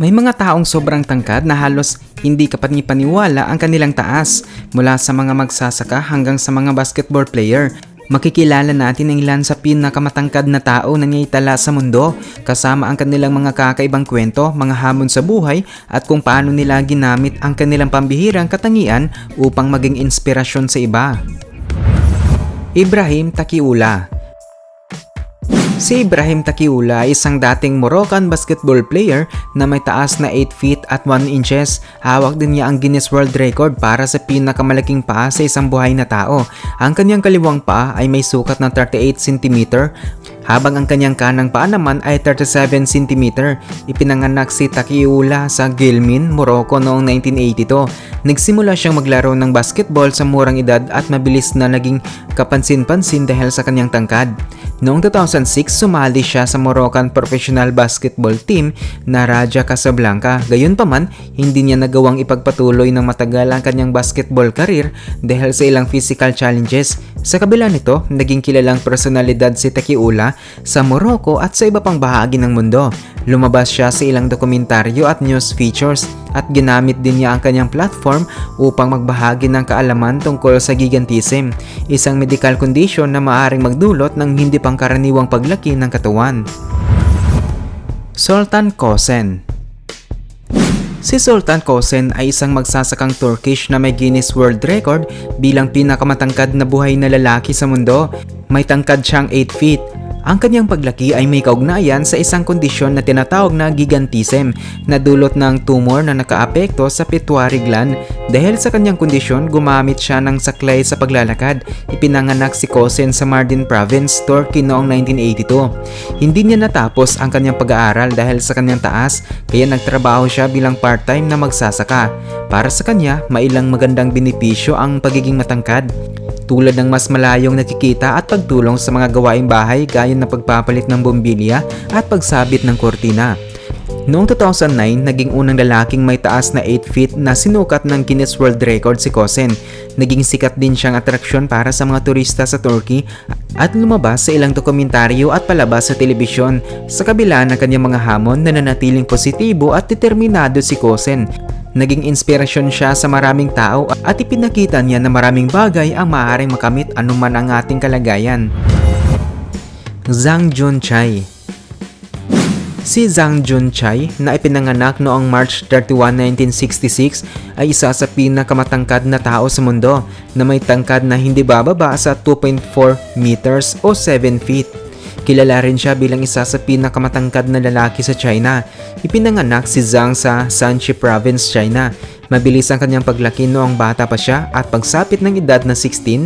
May mga taong sobrang tangkad na halos hindi kapani-paniwala ang kanilang taas, mula sa mga magsasaka hanggang sa mga basketball player. Makikilala natin ang ilan sa pinakamatangkad na tao na naitala sa mundo, kasama ang kanilang mga kakaibang kwento, mga hamon sa buhay at kung paano nila ginamit ang kanilang pambihirang katangian upang maging inspirasyon sa iba. Ibrahim Takiula. Si Ibrahim Takiula ay isang dating Moroccan basketball player na may taas na 8 feet at 1 inches. Hawak din niya ang Guinness World Record para sa pinakamalaking paa sa isang buhay na tao. Ang kanyang kaliwang paa ay may sukat na 38 cm, habang ang kanyang kanang paa naman ay 37 cm. Ipinanganak si Takiula sa Guilmin, Morocco noong 1982. Nagsimula siyang maglaro ng basketball sa murang edad at mabilis na naging kapansin-pansin dahil sa kanyang tangkad. Noong 2006, sumali siya sa Moroccan professional basketball team na Raja Casablanca. Gayunpaman, hindi niya nagawang ipagpatuloy ng matagal ang kanyang basketball career dahil sa ilang physical challenges. Sa kabila nito, naging kilalang personalidad si Takiula sa Morocco at sa iba pang bahagi ng mundo. Lumabas siya sa ilang dokumentaryo at news features at ginamit din niya ang kanyang platform upang magbahagi ng kaalaman tungkol sa gigantism, isang medical condition na maaaring magdulot ng hindi pangkaraniwang paglaki ng katawan. Sultan Kosen. Si Sultan Kosen ay isang magsasakang Turkish na may Guinness World Record bilang pinakamatangkad na buhay na lalaki sa mundo. May tangkad siyang 8 feet. Ang kanyang paglaki ay may kaugnayan sa isang kondisyon na tinatawag na gigantism na dulot ng tumor na nakaapekto sa pituitary gland. Dahil sa kanyang kondisyon, gumamit siya ng saklay sa paglalakad. Ipinanganak si Kosen sa Mardin Province, Turkey noong 1982. Hindi niya natapos ang kanyang pag-aaral dahil sa kanyang taas, kaya nagtrabaho siya bilang part-time na magsasaka. Para sa kanya, may ilang magandang benepisyo ang pagiging matangkad, tulad ng mas malayong nakikita at pagtulong sa mga gawaing bahay gaya ng pagpapalit ng bombilya at pagsabit ng kortina. Noong 2009, naging unang lalaking may taas na 8 feet na sinukat ng Guinness World Record si Kosen. Naging sikat din siyang atraksyon para sa mga turista sa Turkey at lumabas sa ilang dokumentaryo at palabas sa telebisyon. Sa kabila ng kanyang mga hamon, nananatiling positibo at determinado si Kosen. Naging inspirasyon siya sa maraming tao at ipinakita niya na maraming bagay ang maaaring makamit anuman ang ating kalagayan. Zhang Junchai. Si Zhang Junchai na ipinanganak noong March 31, 1966 ay isa sa pinakamatangkad na tao sa mundo na may tangkad na hindi bababa sa 2.4 meters o 7 feet. Kilala rin siya bilang isa sa pinakamatangkad na lalaki sa China. Ipinanganak si Zhang sa Shanxi Province, China. Mabilis ang kanyang paglaki noong bata pa siya at pagsapit ng edad na 16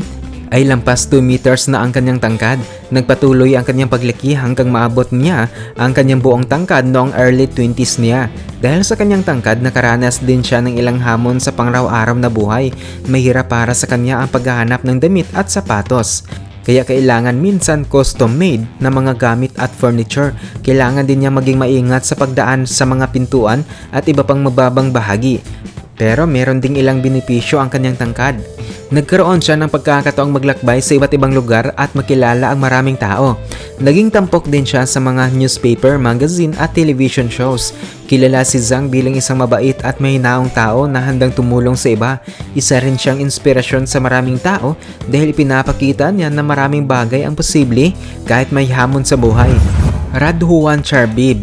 ay lampas 2 meters na ang kanyang tangkad. Nagpatuloy ang kanyang paglaki hanggang maabot niya ang kanyang buong tangkad noong early 20s niya. Dahil sa kanyang tangkad, nakaranas din siya ng ilang hamon sa pangaraw-araw na buhay. Mahirap para sa kanya ang paghahanap ng damit at sapatos, kaya kailangan minsan custom-made na mga gamit at furniture. Kailangan din niya maging maingat sa pagdaan sa mga pintuan at iba pang mababang bahagi. Pero meron ding ilang benepisyo ang kanyang tangkad. Nagkaroon siya ng pagkakataong maglakbay sa iba't ibang lugar at makilala ang maraming tao. Naging tampok din siya sa mga newspaper, magazine at television shows. Kilala si Zhang bilang isang mabait at mahinaong tao na handang tumulong sa iba. Isa rin siyang inspirasyon sa maraming tao dahil ipinapakita niya na maraming bagay ang posible kahit may hamon sa buhay. Radhuan Charbib.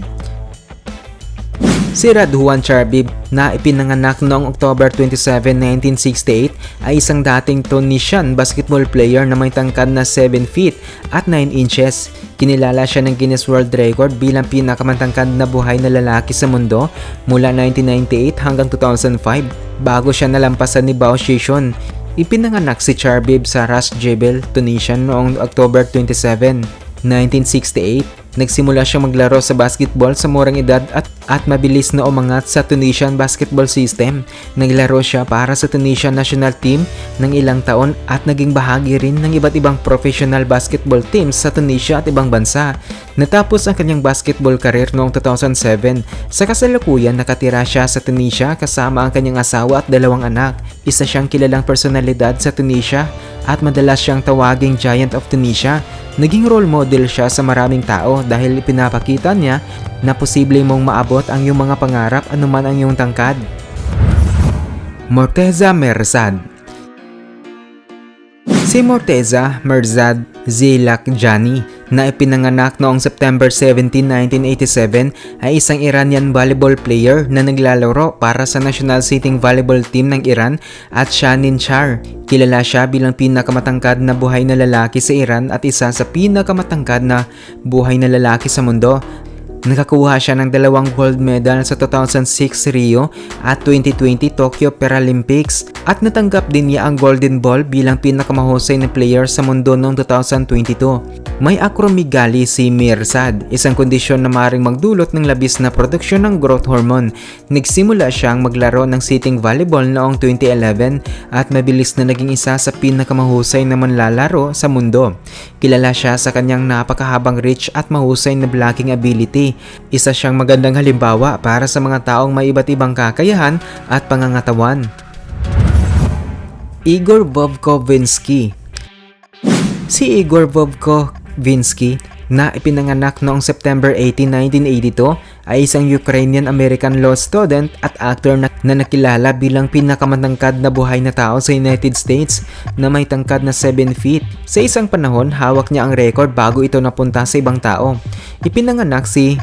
Si Radhuan Charbib na ipinanganak noong October 27, 1968 ay isang dating Tunisian basketball player na may tangkad na 7 feet at 9 inches. Kinilala siya ng Guinness World Record bilang pinakamatangkad na buhay na lalaki sa mundo mula 1998 hanggang 2005 bago siya nalampasan ni Bao Shishun. Ipinanganak si Charbib sa Ras Jebel, Tunisia noong October 27, 1968. Nagsimula siyang maglaro sa basketball sa murang edad at mabilis na umangat sa Tunisian basketball system. Naglaro siya para sa Tunisian national team ng ilang taon at naging bahagi rin ng iba't ibang professional basketball teams sa Tunisia at ibang bansa. Natapos ang kanyang basketball career noong 2007. Sa kasalukuyan, nakatira siya sa Tunisia kasama ang kanyang asawa at 2 anak. Isa siyang kilalang personalidad sa Tunisia at madalas siyang tawaging Giant of Tunisia Naging role model siya sa maraming tao dahil ipinapakita niya na posible mong maabot ang iyong mga pangarap anuman ang iyong tangkad. Morteza Merzad. Si Morteza Merzad Zeilakjani na ipinanganak noong September 17, 1987 ay isang Iranian volleyball player na naglalaro para sa national sitting volleyball team ng Iran at Shanin Shah. Kilala siya bilang pinakamatangkad na buhay na lalaki sa Iran at isa sa pinakamatangkad na buhay na lalaki sa mundo. Nakakuha siya ng 2 gold medal sa 2006 Rio at 2020 Tokyo Paralympics at natanggap din niya ang Golden Ball bilang pinakamahusay na player sa mundo noong 2022. May acromegaly si Merzad, isang kondisyon na maaaring magdulot ng labis na produksyon ng growth hormone. Nagsimula siyang maglaro ng sitting volleyball noong 2011 at mabilis na naging isa sa pinakamahusay na manlalaro sa mundo. Kilala siya sa kanyang napakahabang reach at mahusay na blocking ability. Isa siyang magandang halimbawa para sa mga taong may iba't ibang kakayahan at pangangatawan. Igor Vovkovinsky. Si Igor Vovkovinsky na ipinanganak noong September 18, 1982 ay isang Ukrainian-American law student at actor na nakilala bilang pinakamatangkad na buhay na tao sa United States na may tangkad na 7 feet. Sa isang panahon, hawak niya ang record bago ito napunta sa ibang tao. Ipinanganak si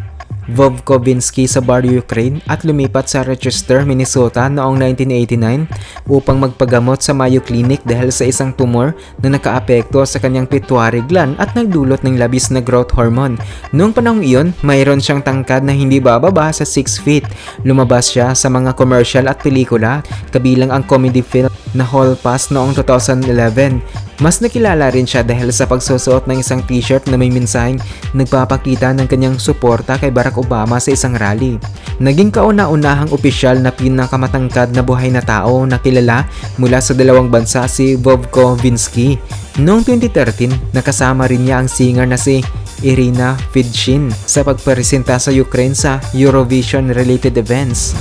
Vovkovinsky sa Bar, Ukraine at lumipat sa Rochester, Minnesota noong 1989 upang magpagamot sa Mayo Clinic dahil sa isang tumor na nakaapekto sa kanyang pituitary gland at nagdulot ng labis na growth hormone. Noong panahong iyon, mayroon siyang tangkad na hindi bababa sa 6 feet. Lumabas siya sa mga commercial at pelikula, kabilang ang comedy film na Hall Pass noong 2011. Mas nakilala rin siya dahil sa pagsusuot ng isang t-shirt na may mensaheng nagpapakita ng kanyang suporta kay Barack Obama sa isang rally. Naging kauna-unahang opisyal na pinakamatangkad na buhay na tao na kilala mula sa dalawang bansa si Vovkovinsky. Noong 2013, nakasama rin niya ang singer na si Irina Fidshin sa pagpresenta sa Ukraine sa Eurovision-related events.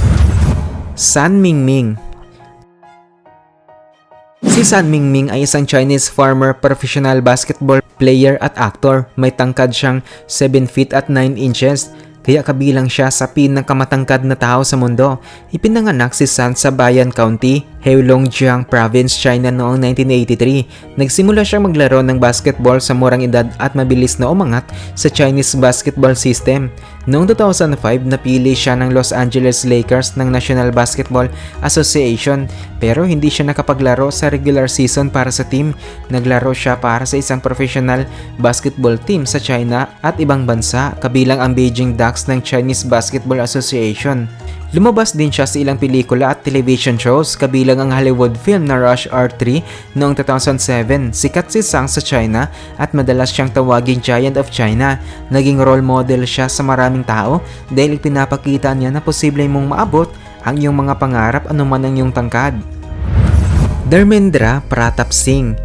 San Mingming. Si San Mingming ay isang Chinese former professional basketball player at actor. May tangkad siyang 7 feet at 9 inches. Kaya kabilang siya sa pinakamatangkad na tao sa mundo. Ipinanganak si San sa Bayan County, Heilongjiang Province, China noong 1983. Nagsimula siyang maglaro ng basketball sa murang edad at mabilis na umangat sa Chinese basketball system. Noong 2005, napili siya ng Los Angeles Lakers ng National Basketball Association pero hindi siya nakapaglaro sa regular season para sa team. Naglaro siya para sa isang professional basketball team sa China at ibang bansa kabilang ang Beijing Ducks ng Chinese Basketball Association. Lumabas din siya sa ilang pelikula at television shows kabilang ang Hollywood film na Rush Hour 3 noong 2007. Sikat si Sang sa China at madalas siyang tawaging Giant of China. Naging role model siya sa maraming tao dahil ipinapakita niya na posible mong maabot ang iyong mga pangarap anuman ang iyong tangkad. Dharmendra Pratap Singh.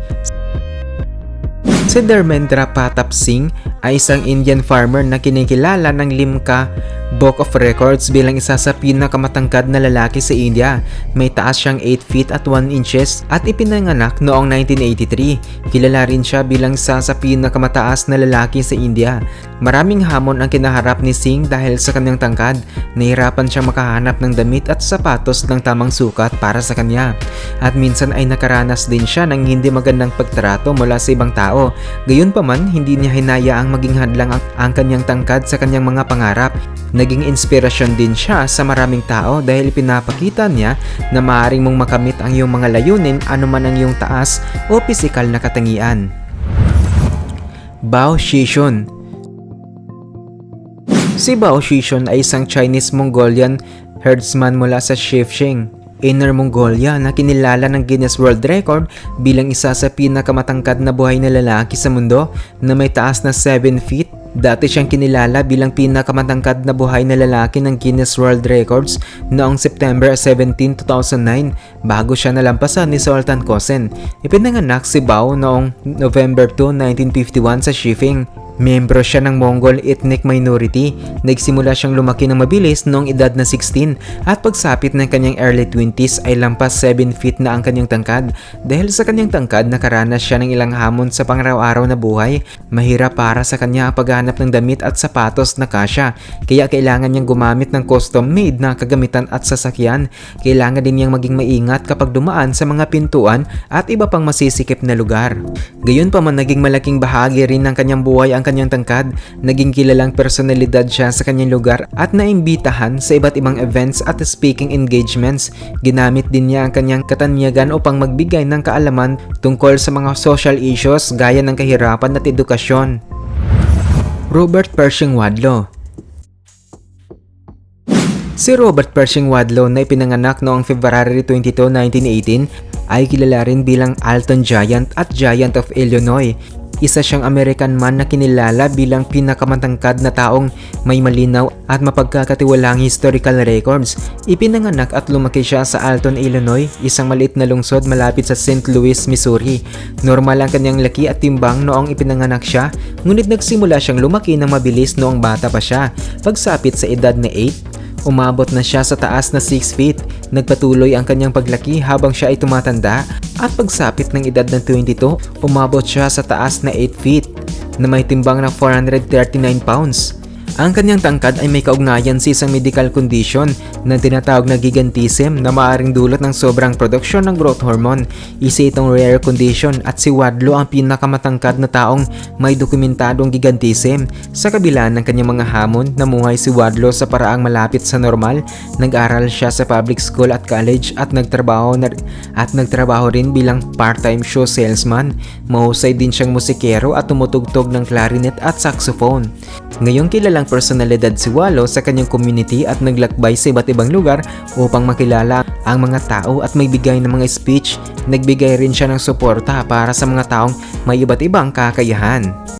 Si Dharmendra Pratap Singh ay isang Indian farmer na kinikilala ng Limca Book of Records bilang isa sa pinakamatangkad na lalaki sa India. May taas siyang 8 feet at 1 inches at ipinanganak noong 1983. Kilala rin siya bilang isa sa pinakamataas na lalaki sa India. Maraming hamon ang kinaharap ni Singh dahil sa kanyang tangkad. Nahirapan siyang makahanap ng damit at sapatos ng tamang sukat para sa kanya. At minsan ay nakaranas din siya ng hindi magandang pagtrato mula sa ibang tao. Gayunpaman, hindi niya hinayaang maging hadlang ang kanyang tangkad sa kanyang mga pangarap. Naging inspirasyon din siya sa maraming tao dahil pinapakita niya na maaaring mong makamit ang iyong mga layunin anuman ang iyong taas o pisikal na katangian. Bao Shishun. Si Bao Shishun ay isang Chinese-Mongolian herdsman mula sa Shifeng, Inner Mongolia na kinilala ng Guinness World Record bilang isa sa pinakamatangkad na buhay na lalaki sa mundo na may taas na 7 feet. Dati siyang kinilala bilang pinakamatangkad na buhay na lalaki ng Guinness World Records noong September 17, 2009 bago siya nalampasan ni Zoltan Kosen. Ipinanganak si Bao noong November 2, 1951 sa Shifeng, Miyembro siya ng Mongol ethnic minority. Nagsimula siyang lumaki ng mabilis noong edad na 16 at pagsapit ng kanyang early 20s ay lampas 7 feet na ang kanyang tangkad. Dahil sa kanyang tangkad, nakaranas siya ng ilang hamon sa pangaraw-araw na buhay. Mahirap para sa kanya ang paghahanap ng damit at sapatos na kasya, kaya kailangan niyang gumamit ng custom-made na kagamitan at sasakyan. Kailangan din niyang maging maingat kapag dumaan sa mga pintuan at iba pang masisikip na lugar. Gayunpaman, naging malaking bahagi rin ng kanyang buhay ang kanyang tangkad. Naging kilalang personalidad siya sa kanyang lugar at naimbitahan sa iba't ibang events at speaking engagements. Ginamit din niya ang kanyang katanyagan upang magbigay ng kaalaman tungkol sa mga social issues gaya ng kahirapan at edukasyon. Robert Pershing Wadlow. Si Robert Pershing Wadlow na ipinanganak noong February 22, 1918 ay kilala rin bilang Alton Giant at Giant of Illinois. Isa siyang American man na kinilala bilang pinakamatangkad na taong may malinaw at mapagkakatiwalaang historical records. Ipinanganak at lumaki siya sa Alton, Illinois, isang maliit na lungsod malapit sa St. Louis, Missouri. Normal ang kanyang laki at timbang noong ipinanganak siya, ngunit nagsimula siyang lumaki ng mabilis noong bata pa siya. Pagsapit sa edad na 8, umabot na siya sa taas na 6 feet. Nagpatuloy ang kanyang paglaki habang siya ay tumatanda at pagsapit ng edad ng 22, umabot siya sa taas na 8 feet na may timbang na 439 pounds. Ang kanyang tangkad ay may kaugnayan sa isang medical condition na tinatawag na gigantism na maaaring dulot ng sobrang produksyon ng growth hormone. Isa itong rare condition at si Wadlow ang pinakamatangkad na taong may dokumentadong gigantism. Sa kabila ng kanyang mga hamon, namuhay si Wadlow sa paraang malapit sa normal. Nag-aral siya sa public school at college at nagtrabaho rin bilang part-time show salesman. Mahusay din siyang musikero at tumutugtog ng clarinet at saxophone. Ngayong kilalang personalidad si Wadlow sa kanyang community at naglakbay sa iba't ibang lugar upang makilala ang mga tao at magbigay ng mga speech. Nagbigay rin siya ng suporta para sa mga taong may iba't ibang kakayahan.